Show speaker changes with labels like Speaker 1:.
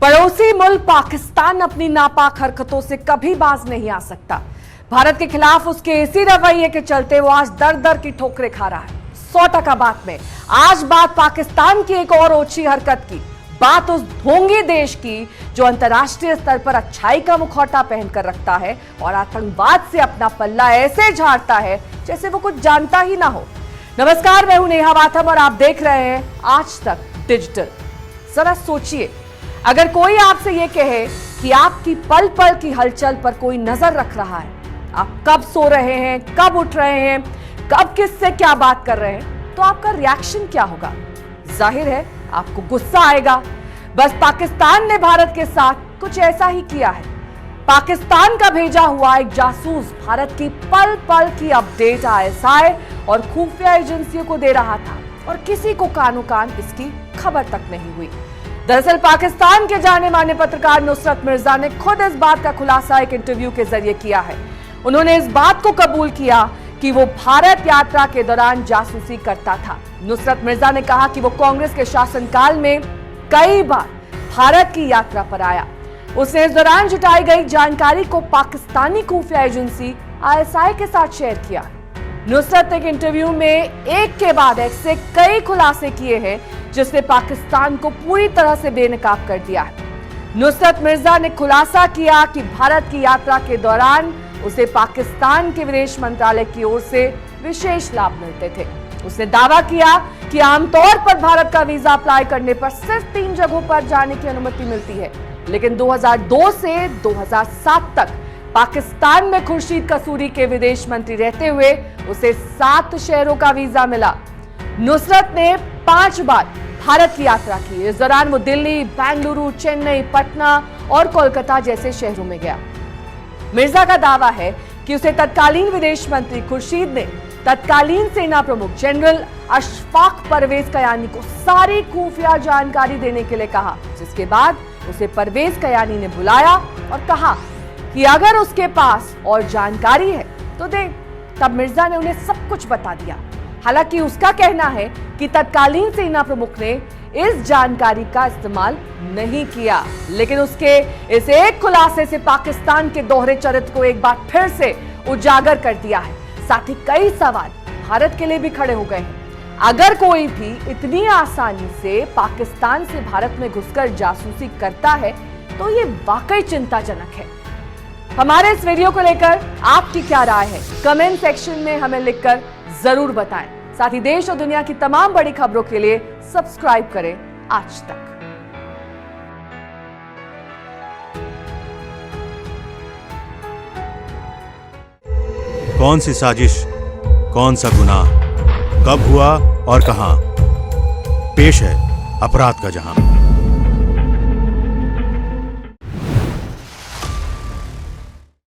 Speaker 1: पड़ोसी मुल्क पाकिस्तान अपनी नापाक हरकतों से कभी बाज नहीं आ सकता। भारत के खिलाफ उसके इसी रवैये के चलते वो आज दर दर की ठोकरें खा रहा है। 100% बात में आज बात पाकिस्तान की एक और ओछी हरकत की, बात उस ढोंगी देश की जो अंतर्राष्ट्रीय स्तर पर अच्छाई का मुखौटा पहनकर रखता है और आतंकवाद से अपना पल्ला ऐसे झाड़ता है जैसे वो कुछ जानता ही ना हो। नमस्कार, मैं हूं नेहा वाथम और आप देख रहे हैं आज तक डिजिटल। जरा सोचिए, अगर कोई आपसे ये कहे कि आपकी पल पल की हलचल पर कोई नजर रख रहा है, आप कब सो रहे हैं, कब उठ रहे हैं, कब किससे क्या बात कर रहे हैं, तो आपका रिएक्शन क्या होगा? जाहिर है आपको गुस्सा आएगा। बस पाकिस्तान ने भारत के साथ कुछ ऐसा ही किया है। पाकिस्तान का भेजा हुआ एक जासूस भारत की पल पल की अपडेट आईएसआई और खुफिया एजेंसियों को दे रहा था और किसी को कानो कान इसकी खबर तक नहीं हुई। दरअसल पाकिस्तान के जाने माने पत्रकार नुसरत मिर्जा ने खुद इस बात का खुलासा एक इंटरव्यू के जरिए किया है। उन्होंने इस बात को कबूल किया कि वो भारत यात्रा के दौरान जासूसी करता था। नुसरत मिर्जा ने कहा कि वो कांग्रेस के शासनकाल में कई बार भारत की यात्रा पर आया। उसने इस दौरान जुटाई गई जानकारी को पाकिस्तानी खुफिया एजेंसी आईएसआई के साथ शेयर किया। नुसरत ने इंटरव्यू में एक के बाद एक से कई खुलासे किए हैं जिसने पाकिस्तान को पूरी तरह से बेनकाब कर दिया है। नुसरत मिर्जा ने खुलासा किया कि भारत की यात्रा के दौरान उसे पाकिस्तान के विदेश मंत्रालय की ओर से विशेष लाभ मिलते थे। उसने दावा किया कि आमतौर पर भारत का वीजा अप्लाई करने पर सिर्फ 3 जगहों पर जाने की अनुमति मिलती है, लेकिन 2002 से 2007 तक पाकिस्तान में खुर्शीद कसूरी के विदेश मंत्री रहते हुए उसे 7 शहरों का वीजा मिला। नुसरत ने 5 बार भारत की यात्रा की। इस दौरान वो दिल्ली, बेंगलुरु, चेन्नई, पटना और कोलकाता जैसे शहरों में गया। मिर्जा का दावा है कि उसे तत्कालीन विदेश मंत्री खुर्शीद ने तत्कालीन सेना प्रमुख जनरल अशफाक परवेज कयानी को सारी खुफिया जानकारी देने के लिए कहा, जिसके बाद उसे परवेज कयानी ने बुलाया और कहा कि अगर उसके पास और जानकारी है तो दे। तब मिर्जा ने उन्हें सब कुछ बता दिया। हालांकि उसका कहना है कि तत्कालीन सेना प्रमुख ने इस जानकारी का इस्तेमाल नहीं किया, लेकिन उसके इस एक खुलासे से पाकिस्तान के दोहरे चरित्र को एक बार फिर से उजागर कर दिया है। साथ ही कई सवाल भारत के लिए भी खड़े हो गए हैं। अगर कोई भी इतनी आसानी से पाकिस्तान से भारत में घुसकर जासूसी करता है तो ये वाकई चिंताजनक है। हमारे इस वीडियो को लेकर आपकी क्या राय है, कमेंट सेक्शन में हमें लिखकर जरूर बताएं। साथ ही देश और दुनिया की तमाम बड़ी खबरों के लिए सब्सक्राइब करें आज तक।
Speaker 2: कौन सी साजिश, कौन सा गुनाह, कब हुआ और कहां, पेश है अपराध का जहां।